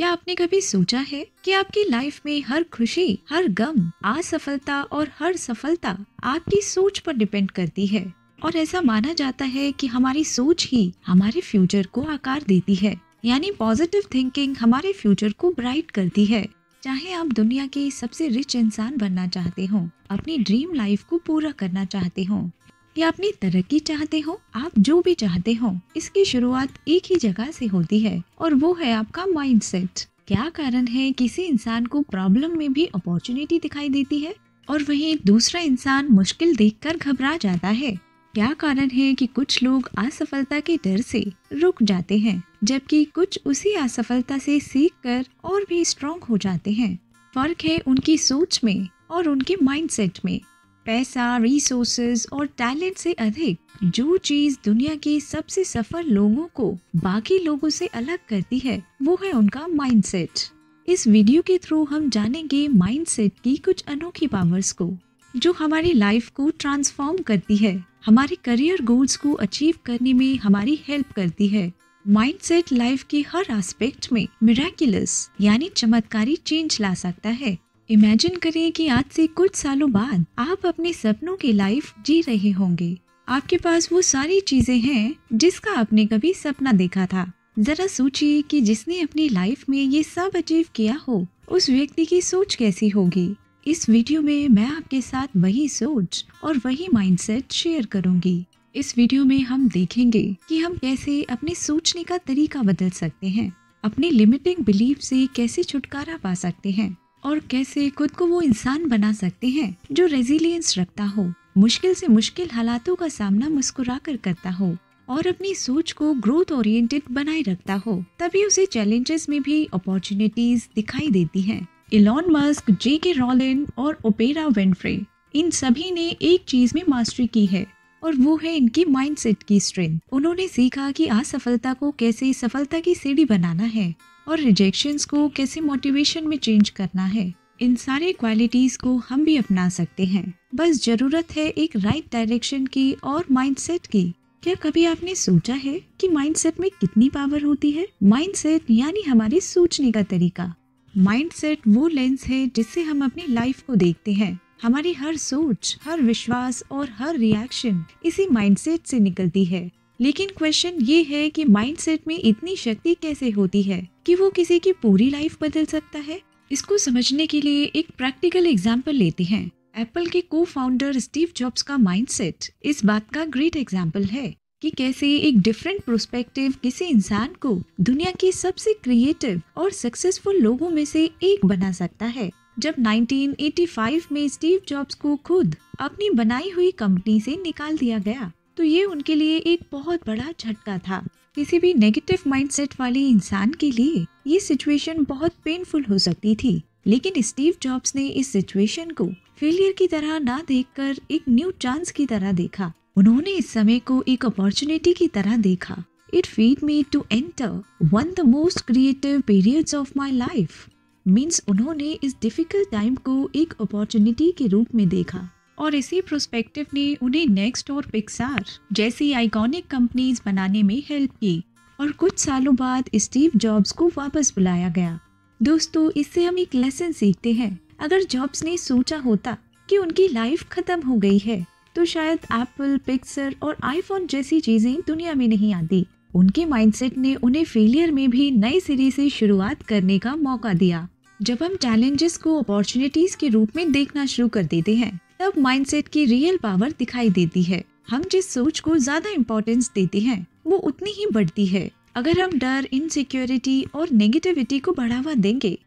क्या आपने कभी सोचा है कि आपकी लाइफ में हर खुशी, हर गम, असफलता और हर सफलता आपकी सोच पर डिपेंड करती है। और ऐसा माना जाता है कि हमारी सोच ही हमारे फ्यूचर को आकार देती है। यानी पॉजिटिव थिंकिंग हमारे फ्यूचर को ब्राइट करती है। चाहे आप दुनिया के सबसे रिच इंसान बनना चाहते हो, अपनी ड्रीम लाइफ को पूरा करना चाहते हो या अपनी तरक्की चाहते हो, आप जो भी चाहते हो, इसकी शुरुआत एक ही जगह से होती है और वो है आपका माइंडसेट। क्या कारण है किसी इंसान को प्रॉब्लम में भी अपॉर्चुनिटी दिखाई देती है और वहीं दूसरा इंसान मुश्किल देखकर घबरा जाता है? क्या कारण है कि कुछ लोग असफलता के डर से रुक जाते हैं जबकि कुछ उसी असफलता से सीखकर और भी स्ट्रॉन्ग हो जाते हैं? फर्क है उनकी सोच में और उनके माइंडसेट में। पैसा, रिसोर्सेज और टैलेंट से अधिक जो चीज दुनिया के सबसे सफल लोगों को बाकी लोगों से अलग करती है वो है उनका माइंडसेट। इस वीडियो के थ्रू हम जानेंगे माइंडसेट की कुछ अनोखी पावर्स को जो हमारी लाइफ को ट्रांसफॉर्म करती है, हमारे करियर गोल्स को अचीव करने में हमारी हेल्प करती है। माइंडसेट लाइफ के हर एस्पेक्ट में मिरेक्युलस यानी चमत्कारी चेंज ला सकता है। इमेजिन करें कि आज से कुछ सालों बाद आप अपने सपनों की लाइफ जी रहे होंगे। आपके पास वो सारी चीजें हैं जिसका आपने कभी सपना देखा था। जरा सोचिए कि जिसने अपनी लाइफ में ये सब अचीव किया हो, उस व्यक्ति की सोच कैसी होगी। इस वीडियो में मैं आपके साथ वही सोच और वही माइंडसेट शेयर करूंगी। इस वीडियो में हम देखेंगे कि हम कैसे अपने सोचने का तरीका बदल सकते हैं, अपने लिमिटिंग बिलीफ से कैसे छुटकारा पा सकते हैं और कैसे खुद को वो इंसान बना सकते हैं जो रेजिलियंस रखता हो, मुश्किल से मुश्किल हालातों का सामना मुस्कुरा कर करता हो और अपनी सोच को ग्रोथ ओरिएंटेड बनाए रखता हो। तभी उसे चैलेंजेस में भी अपॉर्चुनिटीज दिखाई देती हैं। Elon Musk, JK. रॉलिन और ओपेरा विनफ्रे, इन सभी ने एक चीज में मास्टरी की है और वो है इनकी माइंडसेट की स्ट्रेंथ। उन्होंने सीखा कि असफलता को कैसे सफलता की सीढ़ी बनाना है और रिजेक्शंस को कैसे मोटिवेशन में चेंज करना है। इन सारे क्वालिटीज को हम भी अपना सकते हैं, बस जरूरत है एक राइट डायरेक्शन की और माइंडसेट की। क्या कभी आपने सोचा है कि माइंडसेट में कितनी पावर होती है? माइंडसेट यानी हमारे सोचने का तरीका। माइंडसेट वो लेंस है जिससे हम अपनी लाइफ को देखते हैं। हमारी हर सोच, हर विश्वास और हर रिएक्शन इसी माइंडसेट से निकलती है। लेकिन क्वेश्चन ये है कि माइंडसेट में इतनी शक्ति कैसे होती है कि वो किसी की पूरी लाइफ बदल सकता है? इसको समझने के लिए एक प्रैक्टिकल एग्जांपल लेते हैं। एप्पल के को फाउंडर स्टीव जॉब्स का माइंडसेट इस बात का ग्रेट एग्जांपल है कि कैसे एक डिफरेंट पर्सपेक्टिव किसी इंसान को दुनिया के सबसे क्रिएटिव और सक्सेसफुल लोगों में से एक बना सकता है। जब 1985 में स्टीव जॉब्स को खुद अपनी बनाई हुई कंपनी से निकाल दिया गया तो ये उनके लिए एक बहुत बड़ा झटका था। किसी भी नेगेटिव माइंडसेट वाले इंसान के लिए ये सिचुएशन बहुत पेनफुल हो सकती थी, लेकिन स्टीव जॉब्स ने इस सिचुएशन को फेलियर की तरह ना देखकर एक न्यू चांस की तरह देखा। उन्होंने इस समय को एक अपॉर्चुनिटी की तरह देखा। It freed me to enter one the most creative periods of my life. Means उन्होंने इस डिफिकल्ट टाइम को एक अपॉर्चुनिटी के रूप में देखा और इसी प्रोस्पेक्टिव ने उन्हें नेक्स्ट और पिक्सार जैसी आइकॉनिक कंपनीज बनाने में हेल्प की और कुछ सालों बाद स्टीव जॉब्स को वापस बुलाया गया। दोस्तों, इससे हम एक लेसन सीखते हैं। अगर जॉब्स ने सोचा होता कि उनकी लाइफ खत्म हो गई है तो शायद एप्पल, पिक्सर और आईफोन जैसी चीजें दुनिया में नहीं आती। उनके माइंडसेट ने उन्हें फेलियर में भी नए सिरे से शुरुआत करने का मौका दिया। जब हम चैलेंजेस को अपॉर्चुनिटीज के रूप में देखना शुरू कर देते हैं तब माइंडसेट की रियल पावर दिखाई देती है। हम जिस सोच को ज्यादा इम्पोर्टेंस देते हैं वो उतनी ही बढ़ती है। अगर हम डर, इनसिक्योरिटी और नेगेटिविटी को बढ़ावा देंगे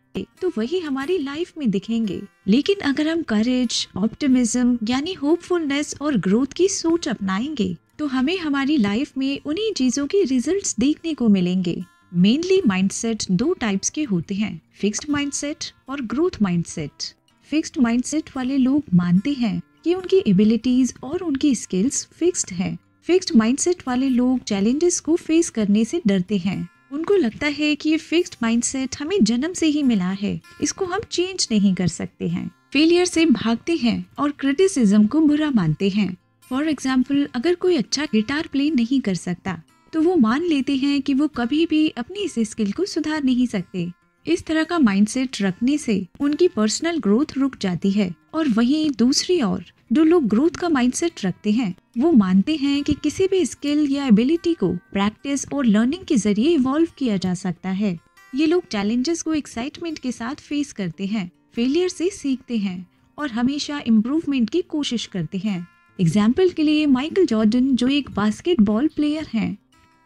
तो वही हमारी लाइफ में दिखेंगे। लेकिन अगर हम करेज, ऑप्टिमिज्म यानी होपफुलनेस और ग्रोथ की सोच अपनाएंगे तो हमें हमारी लाइफ में उन्हीं चीजों के रिजल्ट्स देखने को मिलेंगे। मेनली माइंडसेट दो टाइप्स के होते हैं, फिक्स्ड माइंडसेट और ग्रोथ माइंडसेट। फिक्स्ड माइंडसेट वाले लोग मानते हैं कि उनकी एबिलिटीज और उनकी स्किल्स फिक्स्ड हैं। फिक्स्ड माइंडसेट वाले लोग चैलेंजेस को फेस करने से डरते हैं। उनको लगता है कि ये फिक्स्ड माइंडसेट हमें जन्म से ही मिला है, इसको हम चेंज नहीं कर सकते हैं। फेलियर से भागते हैं और क्रिटिसिज्म को बुरा मानते हैं। फॉर एग्जाम्पल, अगर कोई अच्छा गिटार प्ले नहीं कर सकता तो वो मान लेते हैं कि वो कभी भी अपनी इस स्किल को सुधार नहीं सकते। इस तरह का माइंडसेट रखने से उनकी पर्सनल ग्रोथ रुक जाती है। और वहीं दूसरी ओर जो लोग ग्रोथ का माइंडसेट रखते हैं वो मानते हैं कि किसी भी स्किल या एबिलिटी को प्रैक्टिस और लर्निंग के जरिए इवॉल्व किया जा सकता है। ये लोग चैलेंजेस को एक्साइटमेंट के साथ फेस करते हैं, फेलियर से सीखते हैं और हमेशा इम्प्रूवमेंट की कोशिश करते हैं। एग्जाम्पल के लिए माइकल जॉर्डन जो एक बास्केटबॉल प्लेयर हैं,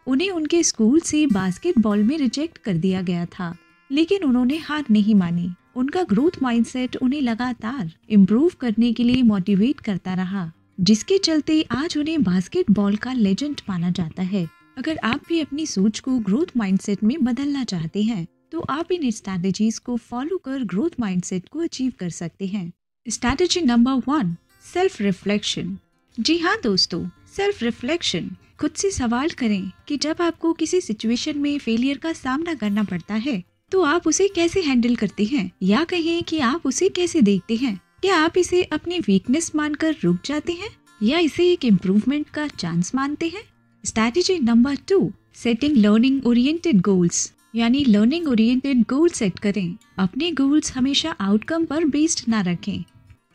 उन्हें उनके स्कूल से बास्केटबॉल में रिजेक्ट कर दिया गया था, लेकिन उन्होंने हार नहीं मानी। उनका ग्रोथ माइंडसेट उन्हें लगातार इम्प्रूव करने के लिए मोटिवेट करता रहा, जिसके चलते आज उन्हें बास्केटबॉल का लेजेंड माना जाता है। अगर आप भी अपनी सोच को ग्रोथ माइंडसेट में बदलना चाहते हैं तो आप इन स्ट्रैटेजीज को फॉलो कर ग्रोथ माइंडसेट को अचीव कर सकते हैं। Strategy number 1, self reflection. जी हाँ दोस्तों, सेल्फ रिफ्लेक्शन। खुद से सवाल करें कि जब आपको किसी सिचुएशन में फेलियर का सामना करना पड़ता है तो आप उसे कैसे हैंडल करते हैं, या कहें कि आप उसे कैसे देखते हैं। क्या आप इसे अपनी वीकनेस मानकर रुक जाते हैं या इसे एक इम्प्रूवमेंट का चांस मानते हैं। Strategy number 2, setting learning oriented goals. यानी लर्निंग ओरिएंटेड गोल सेट करें। अपने गोल्स हमेशा आउटकम पर बेस्ड ना रखें,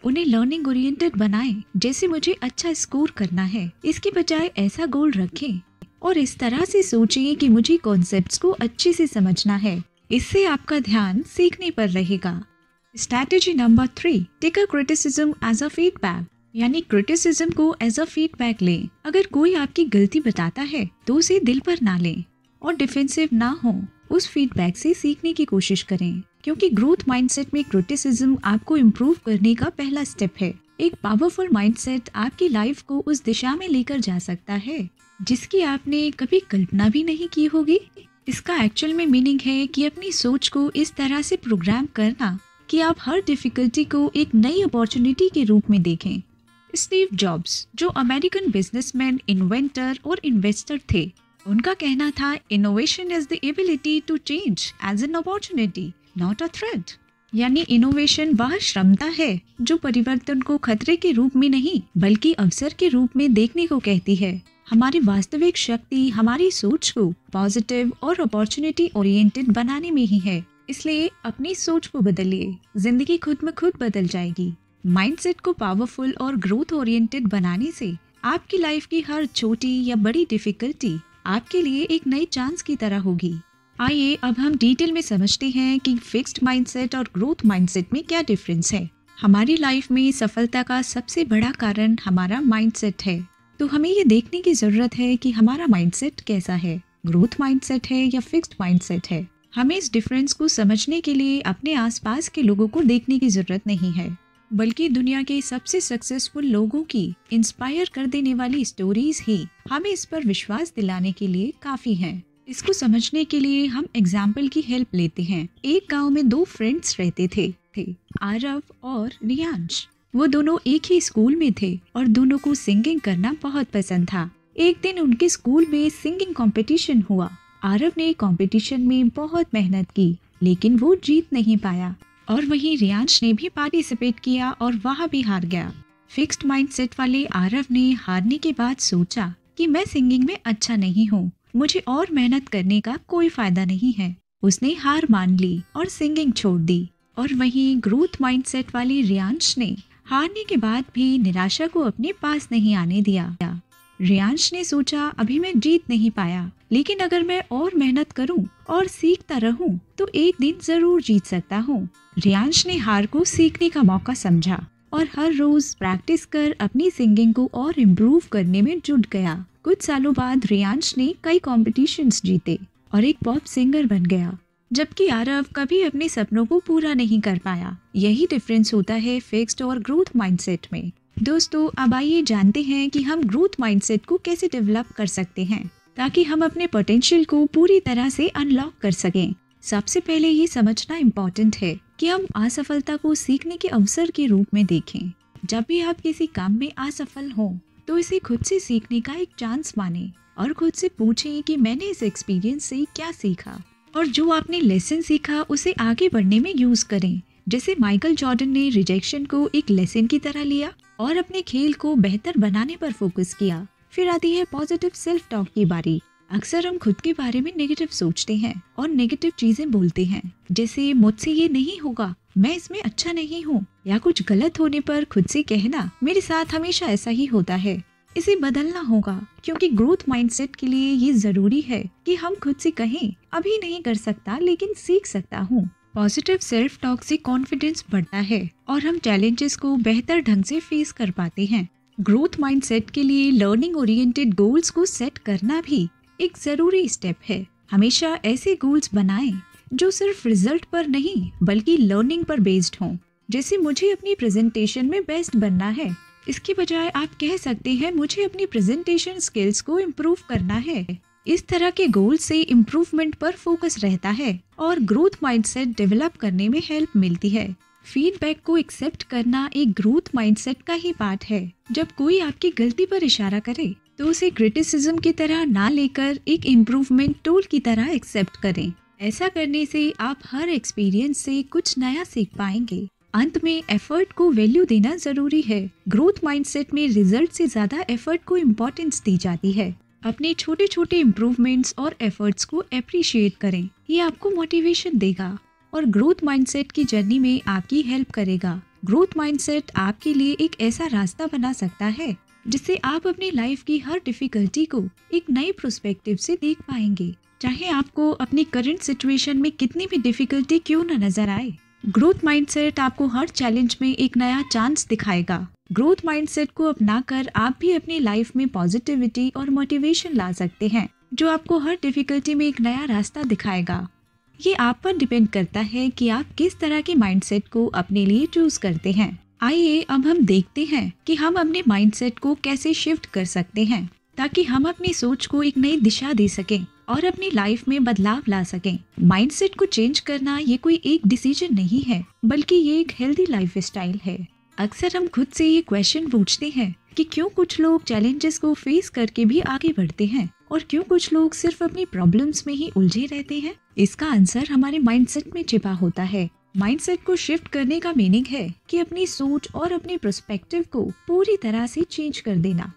उन्हें लर्निंग ओरिएंटेड बनाएं। जैसे मुझे अच्छा स्कोर करना है, इसके बजाय ऐसा गोल रखें और इस तरह से सोचें कि मुझे कॉन्सेप्ट्स को अच्छे से समझना है। इससे आपका ध्यान सीखने पर रहेगा। Strategy number 3, take a criticism as a feedback. यानी क्रिटिसिज्म को एज अ फीडबैक लें। अगर कोई आपकी गलती बताता है तो उसे दिल पर ना लें और डिफेंसिव ना हो। उस फीडबैक से सीखने की कोशिश करें, क्योंकि ग्रोथ माइंडसेट में क्रिटिसिज्म आपको इम्प्रूव करने का पहला स्टेप है। एक पावरफुल माइंडसेट आपकी लाइफ को उस दिशा में लेकर जा सकता है जिसकी आपने कभी कल्पना भी नहीं की होगी। इसका एक्चुअल में मीनिंग है कि अपनी सोच को इस तरह से प्रोग्राम करना कि आप हर डिफिकल्टी को एक नई अपॉर्चुनिटी के रूप में देखें। स्टीव जॉब्स जो अमेरिकन बिजनेसमैन, इन्वेंटर और इन्वेस्टर थे, उनका कहना था, innovation is the ability to change as an opportunity, not a threat. यानी इनोवेशन वह क्षमता है जो परिवर्तन को खतरे के रूप में नहीं बल्कि अवसर के रूप में देखने को कहती है। हमारी वास्तविक शक्ति हमारी सोच को पॉजिटिव और अपॉर्चुनिटी ओरिएंटेड बनाने में ही है। इसलिए अपनी सोच को बदलिए, जिंदगी खुद में खुद बदल जाएगी। माइंडसेट को पावरफुल और ग्रोथ ओरिएंटेड बनाने से आपकी लाइफ की हर छोटी या बड़ी डिफिकल्टी आपके लिए एक नई चांस की तरह होगी। आइए अब हम डिटेल में समझते हैं कि फिक्स्ड माइंडसेट और ग्रोथ माइंडसेट में क्या डिफरेंस है। हमारी लाइफ में सफलता का सबसे बड़ा कारण हमारा माइंडसेट है, तो हमें ये देखने की जरूरत है कि हमारा माइंडसेट कैसा है, ग्रोथ माइंडसेट है या फिक्स्ड माइंडसेट है। हमें इस डिफरेंस को समझने के लिए अपने आसपास के लोगों को देखने की जरूरत नहीं है, बल्कि दुनिया के सबसे सक्सेसफुल लोगों की इंस्पायर कर देने वाली स्टोरीज ही हमें इस पर विश्वास दिलाने के लिए काफी हैं। इसको समझने के लिए हम एग्जाम्पल की हेल्प लेते हैं। एक गांव में 2 फ्रेंड्स रहते थे आरव और रियांश। वो दोनों एक ही स्कूल में थे और दोनों को सिंगिंग करना बहुत पसंद था। एक दिन उनके स्कूल में सिंगिंग कंपटीशन हुआ। आरव ने कंपटीशन में बहुत मेहनत की, लेकिन वो जीत नहीं पाया और वहीं रियांश ने भी पार्टिसिपेट किया और वहाँ भी हार गया। फिक्स्ड माइंडसेट वाले आरव ने हारने के बाद सोचा कि मैं सिंगिंग में अच्छा नहीं हूँ, मुझे और मेहनत करने का कोई फायदा नहीं है। उसने हार मान ली और सिंगिंग छोड़ दी। और वहीं ग्रोथ माइंडसेट वाली रियांश ने हारने के बाद भी निराशा को अपने पास नहीं आने दिया। रियांश ने सोचा, अभी मैं जीत नहीं पाया, लेकिन अगर मैं और मेहनत करूं और सीखता रहूं तो एक दिन जरूर जीत सकता हूं। रियांश ने हार को सीखने का मौका समझा और हर रोज प्रैक्टिस कर अपनी सिंगिंग को और इम्प्रूव करने में जुट गया। कुछ सालों बाद रियांश ने कई कॉम्पिटिशन्स जीते और एक पॉप सिंगर बन गया, जबकि आरव कभी अपने सपनों को पूरा नहीं कर पाया। यही डिफरेंस होता है फिक्स्ड और ग्रोथ माइंडसेट में। दोस्तों, अब आइए जानते हैं कि हम ग्रोथ माइंडसेट को कैसे डेवलप कर सकते हैं ताकि हम अपने पोटेंशियल को पूरी तरह से अनलॉक कर सकें। सबसे पहले ये समझना इम्पोर्टेंट है कि हम असफलता को सीखने के अवसर के रूप में देखें। जब भी आप किसी काम में असफल हो तो इसे खुद से सीखने का एक चांस माने और खुद से पूछें कि मैंने इस एक्सपीरियंस से क्या सीखा, और जो आपने लेसन सीखा उसे आगे बढ़ने में यूज करें। जैसे माइकल जॉर्डन ने रिजेक्शन को एक लेसन की तरह लिया और अपने खेल को बेहतर बनाने पर फोकस किया। फिर आती है पॉजिटिव सेल्फ टॉक की बारी। अक्सर हम खुद के बारे में नेगेटिव सोचते हैं और नेगेटिव चीजें बोलते हैं, जैसे मुझसे ये नहीं होगा, मैं इसमें अच्छा नहीं हूँ, या कुछ गलत होने पर खुद से कहना मेरे साथ हमेशा ऐसा ही होता है। इसे बदलना होगा, क्योंकि ग्रोथ माइंडसेट के लिए ये जरूरी है कि हम खुद से कहें अभी नहीं कर सकता लेकिन सीख सकता हूँ। पॉजिटिव सेल्फ टॉक से कॉन्फिडेंस बढ़ता है और हम चैलेंजेस को बेहतर ढंग से फेस कर पाते हैं। ग्रोथ माइंडसेट के लिए लर्निंग ओरिएंटेड गोल्स को सेट करना भी एक जरूरी स्टेप है। हमेशा ऐसे गोल्स बनाएं जो सिर्फ रिजल्ट पर नहीं बल्कि लर्निंग पर बेस्ड हों। जैसे मुझे अपनी प्रेजेंटेशन में बेस्ट बनना है, इसके बजाय आप कह सकते हैं मुझे अपनी प्रेजेंटेशन स्किल्स को इम्प्रूव करना है। इस तरह के गोल से इम्प्रूवमेंट पर फोकस रहता है और ग्रोथ माइंडसेट डेवलप करने में हेल्प मिलती है। फीडबैक को एक्सेप्ट करना एक ग्रोथ माइंडसेट का ही पार्ट है। जब कोई आपकी गलती पर इशारा करे तो उसे क्रिटिसिज्म की तरह ना लेकर एक इम्प्रूवमेंट टूल की तरह एक्सेप्ट करें। ऐसा करने से आप हर एक्सपीरियंस से कुछ नया सीख पाएंगे। अंत में एफर्ट को वैल्यू देना जरूरी है। ग्रोथ माइंडसेट में रिजल्ट से ज्यादा एफर्ट को इम्पोर्टेंस दी जाती है। अपने छोटे छोटे इम्प्रूवमेंट्स और एफर्ट्स को अप्रिशिएट करें। ये आपको मोटिवेशन देगा और ग्रोथ माइंडसेट की जर्नी में आपकी हेल्प करेगा। ग्रोथ माइंडसेट आपके लिए एक ऐसा रास्ता बना सकता है जिससे आप अपनी लाइफ की हर डिफिकल्टी को एक नए प्रोस्पेक्टिव से देख पाएंगे, चाहे आपको अपनी करंट सिचुएशन में कितनी भी डिफिकल्टी क्यों न नजर आए। ग्रोथ माइंडसेट आपको हर चैलेंज में एक नया चांस दिखाएगा। ग्रोथ माइंडसेट को अपनाकर आप भी अपनी लाइफ में पॉजिटिविटी और मोटिवेशन ला सकते हैं, जो आपको हर डिफिकल्टी में एक नया रास्ता दिखाएगा। ये आप पर डिपेंड करता है कि आप किस तरह के माइंडसेट को अपने लिए चूज करते हैं। आइए अब हम देखते हैं कि हम अपने माइंडसेट को कैसे शिफ्ट कर सकते हैं ताकि हम अपनी सोच को एक नई दिशा दे सकें और अपनी लाइफ में बदलाव ला सकें। माइंडसेट को चेंज करना ये कोई एक डिसीजन नहीं है, बल्कि ये एक हेल्दी लाइफ स्टाइल है। अक्सर हम खुद से ये क्वेश्चन पूछते हैं कि क्यों कुछ लोग चैलेंजेस को फेस करके भी आगे बढ़ते हैं और क्यों कुछ लोग सिर्फ अपनी प्रॉब्लम्स में ही उलझे रहते हैं। इसका आंसर हमारे माइंडसेट में छिपा होता है। माइंडसेट को शिफ्ट करने का मीनिंग है कि अपनी सोच और अपने पर्सपेक्टिव को पूरी तरह से चेंज कर देना,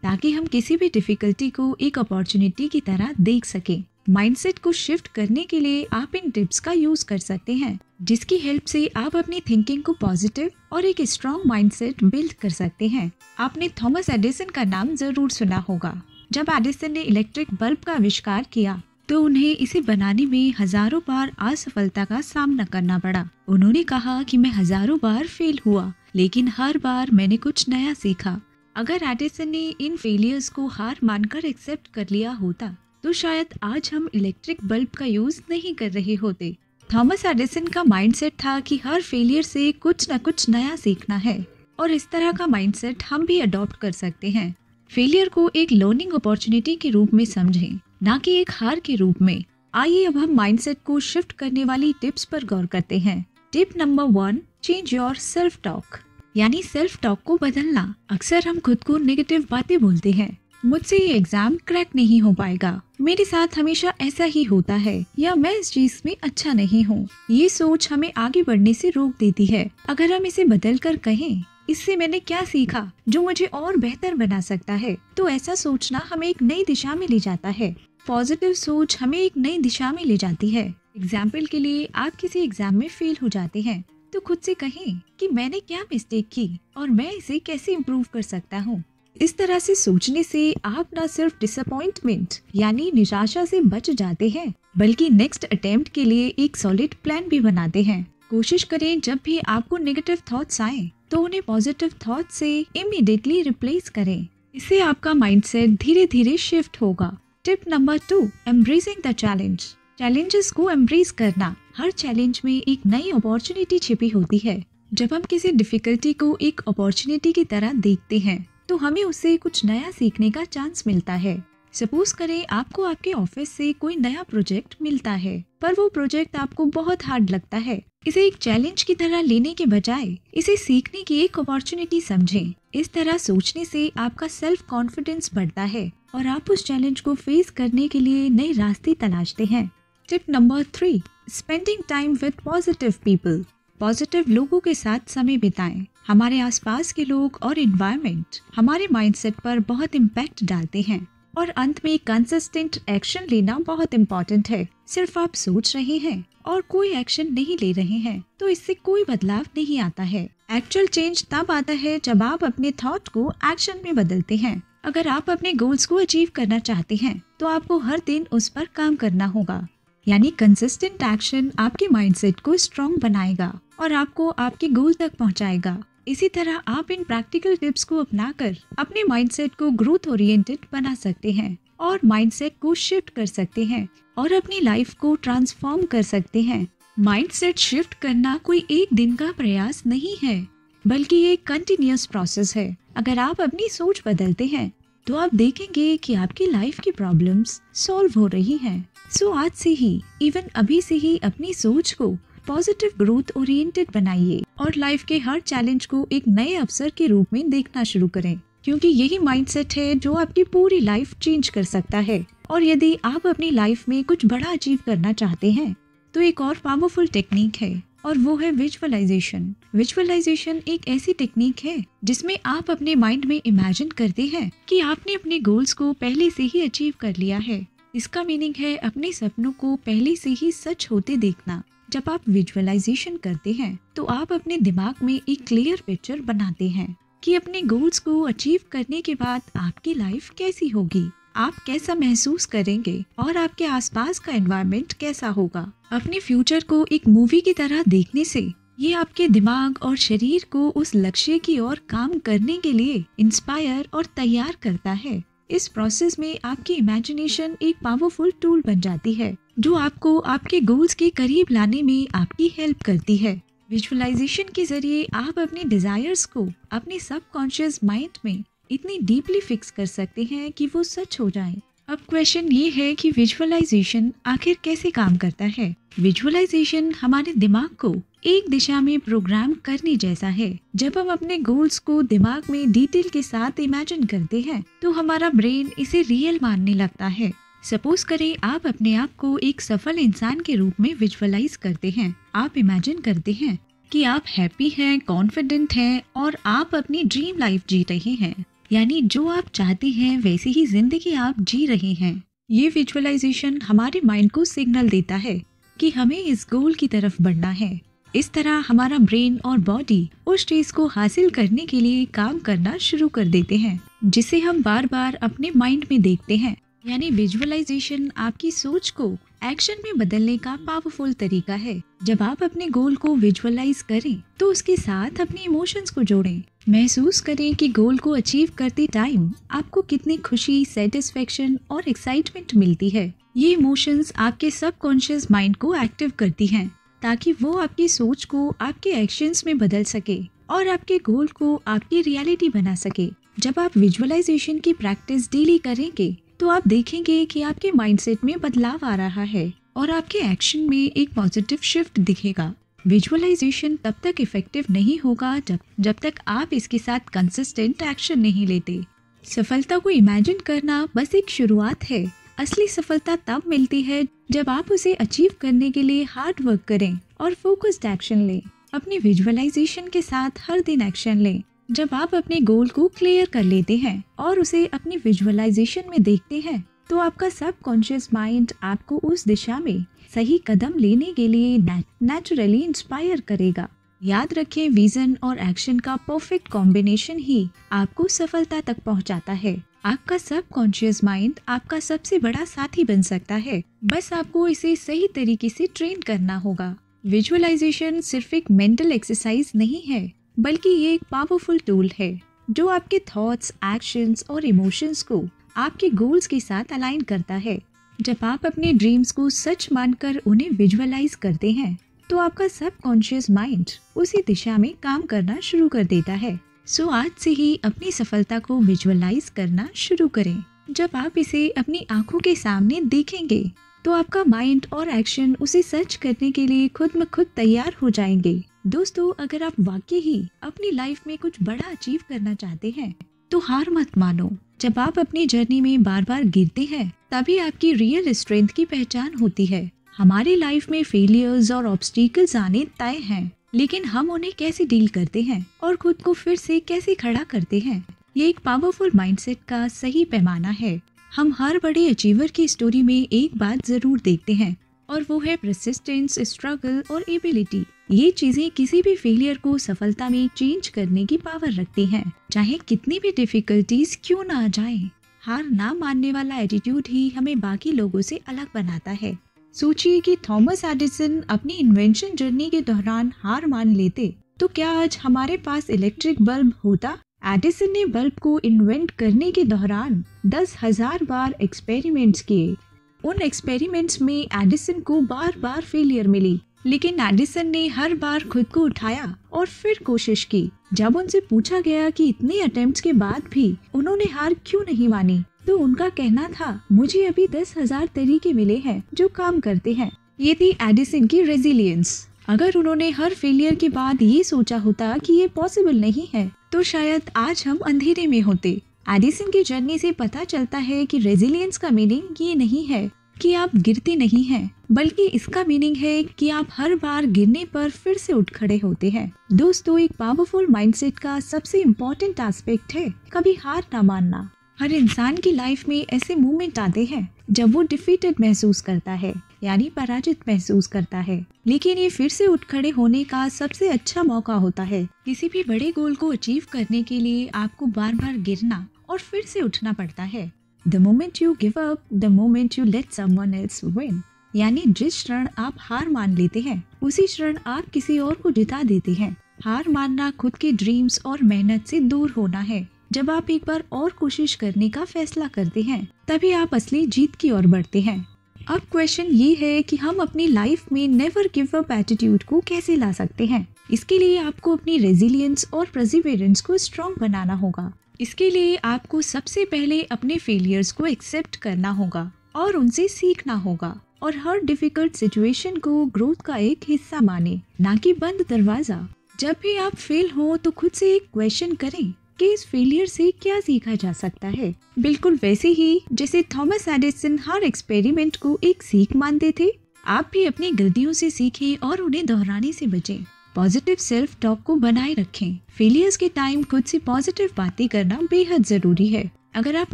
ताकि हम किसी भी डिफिकल्टी को एक अपॉर्चुनिटी की तरह देख सकें। माइंडसेट को शिफ्ट करने के लिए आप इन टिप्स का यूज कर सकते हैं, जिसकी हेल्प से आप अपनी थिंकिंग को पॉजिटिव और एक स्ट्रॉन्ग माइंडसेट बिल्ड कर सकते हैं। आपने थॉमस एडिसन का नाम जरूर सुना होगा। जब एडिसन ने इलेक्ट्रिक बल्ब का आविष्कार किया तो उन्हें इसे बनाने में हजारों बार असफलता का सामना करना पड़ा। उन्होंने कहा कि मैं हजारों बार फेल हुआ, लेकिन हर बार मैंने कुछ नया सीखा। अगर एडिसन ने इन फेलियर्स को हार मानकर एक्सेप्ट कर लिया होता तो शायद आज हम इलेक्ट्रिक बल्ब का यूज नहीं कर रहे होते। थॉमस एडिसन का माइंडसेट था कि हर फेलियर से कुछ न कुछ नया सीखना है, और इस तरह का माइंडसेट हम भी अडॉप्ट कर सकते हैं। फेलियर को एक लर्निंग अपॉर्चुनिटी के रूप में समझें, ना कि एक हार के रूप में। आइए अब हम माइंडसेट को शिफ्ट करने वाली टिप्स पर गौर करते हैं। Tip number 1, change your self talk, यानी सेल्फ टॉक को बदलना। अक्सर हम खुद को नेगेटिव बातें बोलते हैं। मुझसे ये एग्जाम क्रैक नहीं हो पाएगा, मेरे साथ हमेशा ऐसा ही होता है, या मैं इस चीज में अच्छा नहीं हूँ। ये सोच हमें आगे बढ़ने से रोक देती है। अगर हम इसे बदल कर कहें, इससे मैंने क्या सीखा जो मुझे और बेहतर बना सकता है, तो ऐसा सोचना हमें एक नई दिशा में ले जाता है। पॉजिटिव सोच हमें एक नई दिशा में ले जाती है। एग्जाम्पल के लिए, आप किसी एग्जाम में फेल हो जाते हैं तो खुद से कहें कि मैंने क्या मिस्टेक की और मैं इसे कैसे इम्प्रूव कर सकता हूँ। इस तरह से सोचने से आप न सिर्फ डिसअपॉइंटमेंट यानी निराशा से बच जाते हैं, बल्कि नेक्स्ट अटेम्प्ट के लिए एक सॉलिड प्लान भी बनाते हैं। कोशिश करें जब भी आपको नेगेटिव थॉट्स आए तो उन्हें पॉजिटिव थॉट से इमीडिएटली रिप्लेस करें। इससे आपका माइंडसेट धीरे धीरे शिफ्ट होगा। Tip number 2, embracing the challenge, challenges को एम्ब्रेस करना। हर चैलेंज में एक नई अपॉर्चुनिटी छिपी होती है। जब हम किसी डिफिकल्टी को एक अपॉर्चुनिटी की तरह देखते हैं तो हमें उससे कुछ नया सीखने का चांस मिलता है। सपोज करें आपको आपके ऑफिस से कोई नया प्रोजेक्ट मिलता है, पर वो प्रोजेक्ट आपको बहुत हार्ड लगता है। इसे एक चैलेंज की तरह लेने के बजाय इसे सीखने की एक अपॉर्चुनिटी समझें। इस तरह सोचने से आपका सेल्फ कॉन्फिडेंस बढ़ता है और आप उस चैलेंज को फेस करने के लिए नए रास्ते तलाशते हैं। Tip number 3, spending time with positive people, positive लोगों के साथ समय बिताएं। हमारे आसपास के लोग और एनवायरनमेंट हमारे माइंडसेट पर बहुत इम्पैक्ट डालते हैं। और अंत में कंसिस्टेंट एक्शन लेना बहुत इम्पोर्टेंट है। सिर्फ आप सोच रहे हैं और कोई एक्शन नहीं ले रहे हैं तो इससे कोई बदलाव नहीं आता है। एक्चुअल चेंज तब आता है जब आप अपने थॉट को एक्शन में बदलते हैं। अगर आप अपने गोल्स को अचीव करना चाहते हैं तो आपको हर दिन उस पर काम करना होगा। यानी कंसिस्टेंट एक्शन आपके माइंडसेट को स्ट्रॉन्ग बनाएगा और आपको आपके गोल तक पहुंचाएगा। इसी तरह आप इन प्रैक्टिकल टिप्स को अपनाकर अपने माइंडसेट को ग्रोथ ओरिएंटेड बना सकते हैं और माइंडसेट को शिफ्ट कर सकते हैं और अपनी लाइफ को ट्रांसफॉर्म कर सकते हैं। माइंडसेट शिफ्ट करना कोई एक दिन का प्रयास नहीं है, बल्कि ये कंटिन्यूअस प्रोसेस है। अगर आप अपनी सोच बदलते हैं तो आप देखेंगे कि आपकी लाइफ की प्रॉब्लम्स सॉल्व हो रही हैं। सो आज से ही, इवन अभी से ही अपनी सोच को पॉजिटिव ग्रोथ ओरिएंटेड बनाइए और लाइफ के हर चैलेंज को एक नए अवसर के रूप में देखना शुरू करें, क्योंकि यही माइंडसेट है जो आपकी पूरी लाइफ चेंज कर सकता है। और यदि आप अपनी लाइफ में कुछ बड़ा अचीव करना चाहते हैं तो एक और पावरफुल टेक्निक है और वो है विजुअलाइजेशन। विजुअलाइजेशन एक ऐसी टेक्निक है जिसमें आप अपने माइंड में इमेजिन करते हैं कि आपने अपने गोल्स को पहले से ही अचीव कर लिया है। इसका मीनिंग है अपने सपनों को पहले से ही सच होते देखना। जब आप विजुअलाइजेशन करते हैं तो आप अपने दिमाग में एक क्लियर पिक्चर बनाते हैं कि अपने गोल्स को अचीव करने के बाद आपकी लाइफ कैसी होगी, आप कैसा महसूस करेंगे और आपके आसपास का एनवायरनमेंट कैसा होगा। अपने फ्यूचर को एक मूवी की तरह देखने से ये आपके दिमाग और शरीर को उस लक्ष्य की ओर काम करने के लिए इंस्पायर और तैयार करता है। इस प्रोसेस में आपकी इमेजिनेशन एक पावरफुल टूल बन जाती है जो आपको आपके गोल्स के करीब लाने में आपकी हेल्प करती है। विजुअलाइजेशन के जरिए आप अपने डिजायर्स को अपने सबकॉन्शियस माइंड में इतनी डीपली फिक्स कर सकते हैं कि वो सच हो जाए। अब क्वेश्चन ये है कि विजुअलाइजेशन आखिर कैसे काम करता है। विजुअलाइजेशन हमारे दिमाग को एक दिशा में प्रोग्राम करने जैसा है। जब हम अपने गोल्स को दिमाग में डिटेल के साथ इमेजिन करते हैं तो हमारा ब्रेन इसे रियल मानने लगता है। सपोज करें आप अपने आप को एक सफल इंसान के रूप में विजुअलाइज करते हैं। आप इमेजिन करते हैं कि आप हैप्पी हैं, कॉन्फिडेंट हैं और आप अपनी ड्रीम लाइफ जी रहे हैं। यानी जो आप चाहते हैं वैसी ही जिंदगी आप जी रहे हैं। ये विजुअलाइजेशन हमारे माइंड को सिग्नल देता है कि हमें इस गोल की तरफ बढ़ना है। इस तरह हमारा ब्रेन और बॉडी उस चीज को हासिल करने के लिए काम करना शुरू कर देते हैं, जिसे हम बार बार अपने माइंड में देखते हैं। यानी विजुअलाइजेशन आपकी सोच को एक्शन में बदलने का पावरफुल तरीका है। जब आप अपने गोल को विजुअलाइज करें तो उसके साथ अपने इमोशंस को जोड़ें। महसूस करें कि गोल को अचीव करते टाइम आपको कितनी खुशी, सेटिस्फेक्शन और एक्साइटमेंट मिलती है। ये इमोशंस आपके सबकॉन्शियस माइंड को एक्टिव करती हैं ताकि वो आपकी सोच को आपके एक्शंस में बदल सके और आपके गोल को आपकी रियलिटी बना सके। जब आप विजुअलाइजेशन की प्रैक्टिस डेली करेंगे तो आप देखेंगे कि आपके माइंडसेट में बदलाव आ रहा है और आपके एक्शन में एक पॉजिटिव शिफ्ट दिखेगा। विजुअलाइजेशन तब तक इफेक्टिव नहीं होगा जब तक आप इसके साथ कंसिस्टेंट एक्शन नहीं लेते। सफलता को इमेजिन करना बस एक शुरुआत है। असली सफलता तब मिलती है जब आप उसे अचीव करने के लिए हार्ड वर्क करें और फोकस्ड एक्शन लें। अपनी विजुअलाइजेशन के साथ हर दिन एक्शन लें। जब आप अपने गोल को क्लियर कर लेते हैं और उसे अपनी विजुअलाइजेशन में देखते हैं तो आपका सबकॉन्शियस माइंड आपको उस दिशा में सही कदम लेने के लिए नेचुरली इंस्पायर करेगा। याद रखें, विजन और एक्शन का परफेक्ट कॉम्बिनेशन ही आपको सफलता तक पहुंचाता है। आपका सबकॉन्शियस माइंड आपका सबसे बड़ा साथी बन सकता है, बस आपको इसे सही तरीके से ट्रेन करना होगा। विजुअलाइजेशन सिर्फ एक मेंटल एक्सरसाइज नहीं है, बल्कि ये एक पावरफुल टूल है जो आपके थॉट्स, एक्शंस और इमोशंस को आपके गोल्स के साथ अलाइन करता है। जब आप अपने ड्रीम्स को सच मानकर उन्हें विजुअलाइज करते हैं तो आपका सबकॉन्शियस माइंड उसी दिशा में काम करना शुरू कर देता है। सो आज से ही अपनी सफलता को विजुअलाइज करना शुरू करें। जब आप इसे अपनी आंखों के सामने देखेंगे तो आपका माइंड और एक्शन उसे सच करने के लिए खुद ब खुद तैयार हो जाएंगे। दोस्तों, अगर आप वाकई ही अपनी लाइफ में कुछ बड़ा अचीव करना चाहते हैं तो हार मत मानो। जब आप अपनी जर्नी में बार बार गिरते हैं तभी आपकी रियल स्ट्रेंथ की पहचान होती है। हमारी लाइफ में फेलियर्स और ऑब्स्टिकल्स आने तय हैं, लेकिन हम उन्हें कैसे डील करते हैं और खुद को फिर से कैसे खड़ा करते हैं, ये एक पावरफुल माइंडसेट का सही पैमाना है। हम हर बड़े अचीवर की स्टोरी में एक बात जरूर देखते हैं, और वो है परसिस्टेंस, स्ट्रगल और एबिलिटी। ये चीजें किसी भी फेलियर को सफलता में चेंज करने की पावर रखती हैं, चाहे कितनी भी डिफिकल्टीज क्यों ना आ जाए। हार ना मानने वाला एटीट्यूड ही हमें बाकी लोगों से अलग बनाता है। सोचिए कि थॉमस एडिसन अपनी इन्वेंशन जर्नी के दौरान हार मान लेते तो क्या आज हमारे पास इलेक्ट्रिक बल्ब होता? एडिसन ने बल्ब को इन्वेंट करने के दौरान 10,000 बार एक्सपेरिमेंट्स किए। उन एक्सपेरिमेंट्स में एडिसन को बार बार फेलियर मिली, लेकिन एडिसन ने हर बार खुद को उठाया और फिर कोशिश की। जब उनसे पूछा गया कि इतने अटेम्प्ट्स के बाद भी उन्होंने हार क्यों नहीं मानी, तो उनका कहना था, मुझे अभी 10,000 तरीके मिले हैं जो काम करते हैं। ये थी एडिसन की रेजिलियंस। अगर उन्होंने हर फेलियर के बाद ये सोचा होता कि ये पॉसिबल नहीं है, तो शायद आज हम अंधेरे में होते। एडिसन की जर्नी से पता चलता है कि रेजिलियंस का मीनिंग ये नहीं है कि आप गिरते नहीं हैं, बल्कि इसका मीनिंग है कि आप हर बार गिरने पर फिर से उठ खड़े होते हैं। दोस्तों, एक पावरफुल माइंडसेट का सबसे इम्पोर्टेंट एस्पेक्ट है कभी हार ना मानना। हर इंसान की लाइफ में ऐसे मोमेंट आते हैं जब वो डिफीटेड महसूस करता है, यानी पराजित महसूस करता है, लेकिन ये फिर से उठ खड़े होने का सबसे अच्छा मौका होता है। किसी भी बड़े गोल को अचीव करने के लिए आपको बार बार गिरना और फिर से उठना पड़ता है। The moment you give up, the moment you let someone else win। यानी जिस क्षण आप हार मान लेते हैं, उसी क्षण आप किसी और को जिता देते हैं। हार मानना खुद के ड्रीम्स और मेहनत से दूर होना है। जब आप एक बार और कोशिश करने का फैसला करते हैं, तभी आप असली जीत की ओर बढ़ते हैं। अब क्वेश्चन ये है कि हम अपनी लाइफ में नेवर गिव अप एटीट्यूड को कैसे ला सकते हैं। इसके लिए आपको अपनी रेजिलियंस और परसिवरेंस को स्ट्रॉन्ग बनाना होगा। इसके लिए आपको सबसे पहले अपने फेलियर्स को एक्सेप्ट करना होगा और उनसे सीखना होगा, और हर डिफिकल्ट सिचुएशन को ग्रोथ का एक हिस्सा माने, ना कि बंद दरवाजा। जब भी आप फेल हो तो खुद से एक क्वेश्चन करें कि इस फेलियर से क्या सीखा जा सकता है। बिल्कुल वैसे ही जैसे थॉमस एडिसन हर एक्सपेरिमेंट को एक सीख मानते थे, आप भी अपनी गलतियों से सीखें और उन्हें दोहराने से बचें। पॉजिटिव सेल्फ टॉक को बनाए रखें। फेलियर्स के टाइम खुद से पॉजिटिव बातें करना बेहद जरूरी है। अगर आप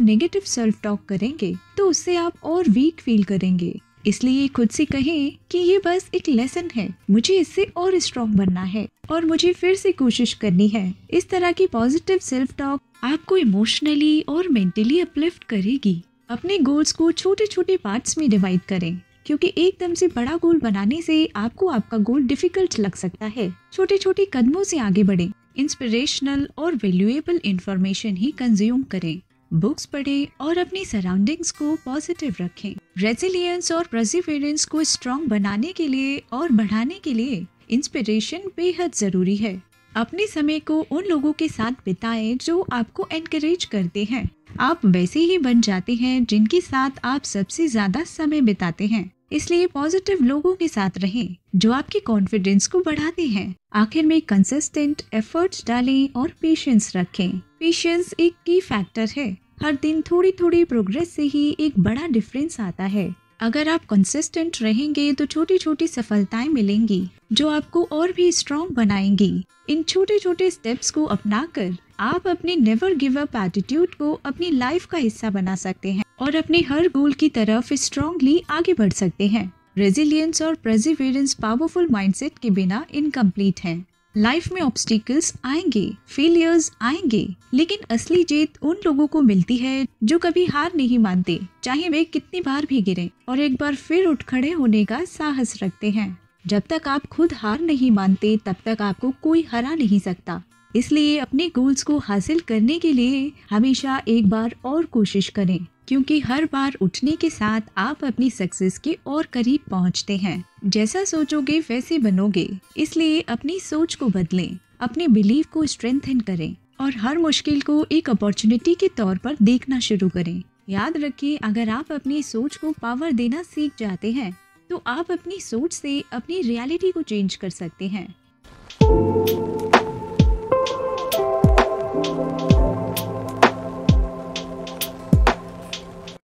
नेगेटिव सेल्फ टॉक करेंगे तो उससे आप और वीक फील करेंगे। इसलिए खुद से कहें कि ये बस एक लेसन है, मुझे इससे और स्ट्रॉन्ग बनना है और मुझे फिर से कोशिश करनी है। इस तरह की पॉजिटिव सेल्फ टॉक आपको इमोशनली और मेंटली अपलिफ्ट करेगी। अपने गोल्स को छोटे छोटे पार्ट्स में डिवाइड करें, क्योंकि एकदम से बड़ा गोल बनाने से आपको आपका गोल डिफिकल्ट लग सकता है। छोटे छोटे कदमों से आगे बढ़ें। इंस्पिरेशनल और वैल्यूएबल इंफॉर्मेशन ही कंज्यूम करें। बुक्स पढ़ें और अपनी सराउंडिंग्स को पॉजिटिव रखें। रेजिलियंस और परसिवरेंस को स्ट्रॉन्ग बनाने के लिए और बढ़ाने के लिए इंस्पिरेशन बेहद जरूरी है। अपने समय को उन लोगों के साथ बिताएं जो आपको एनकरेज करते हैं। आप वैसे ही बन जाते हैं जिनके साथ आप सबसे ज्यादा समय बिताते हैं। इसलिए पॉजिटिव लोगों के साथ रहें जो आपके कॉन्फिडेंस को बढ़ाते हैं। आखिर में कंसिस्टेंट एफर्ट्स डालें और पेशेंस रखें। पेशेंस एक की फैक्टर है। हर दिन थोड़ी थोड़ी प्रोग्रेस से ही एक बड़ा डिफरेंस आता है। अगर आप कंसिस्टेंट रहेंगे तो छोटी छोटी सफलताएं मिलेंगी जो आपको और भी स्ट्रॉन्ग बनाएंगी। इन छोटे छोटे स्टेप्स को अपनाकर आप अपने नेवर गिव अप एटीट्यूड को अपनी लाइफ का हिस्सा बना सकते हैं और अपने हर गोल की तरफ स्ट्रांगली आगे बढ़ सकते हैं। रेजिलियंस और परसिवरेंस पावरफुल माइंडसेट के बिना इनकम्प्लीट है। लाइफ में ऑब्स्टिकल्स आएंगे, फेलियर्स आएंगे, लेकिन असली जीत उन लोगों को मिलती है जो कभी हार नहीं मानते, चाहे वे कितनी बार भी गिरें, और एक बार फिर उठ खड़े होने का साहस रखते हैं। जब तक आप खुद हार नहीं मानते, तब तक आपको कोई हरा नहीं सकता। इसलिए अपने गोल्स को हासिल करने के लिए हमेशा एक बार और कोशिश करें, क्योंकि हर बार उठने के साथ आप अपनी सक्सेस के और करीब पहुंचते हैं। जैसा सोचोगे वैसे बनोगे। इसलिए अपनी सोच को बदलें, अपने बिलीफ को स्ट्रेंथन करें और हर मुश्किल को एक अपॉर्चुनिटी के तौर पर देखना शुरू करें। याद रखिए, अगर आप अपनी सोच को पावर देना सीख जाते हैं तो आप अपनी सोच से अपनी रियलिटी को चेंज कर सकते हैं।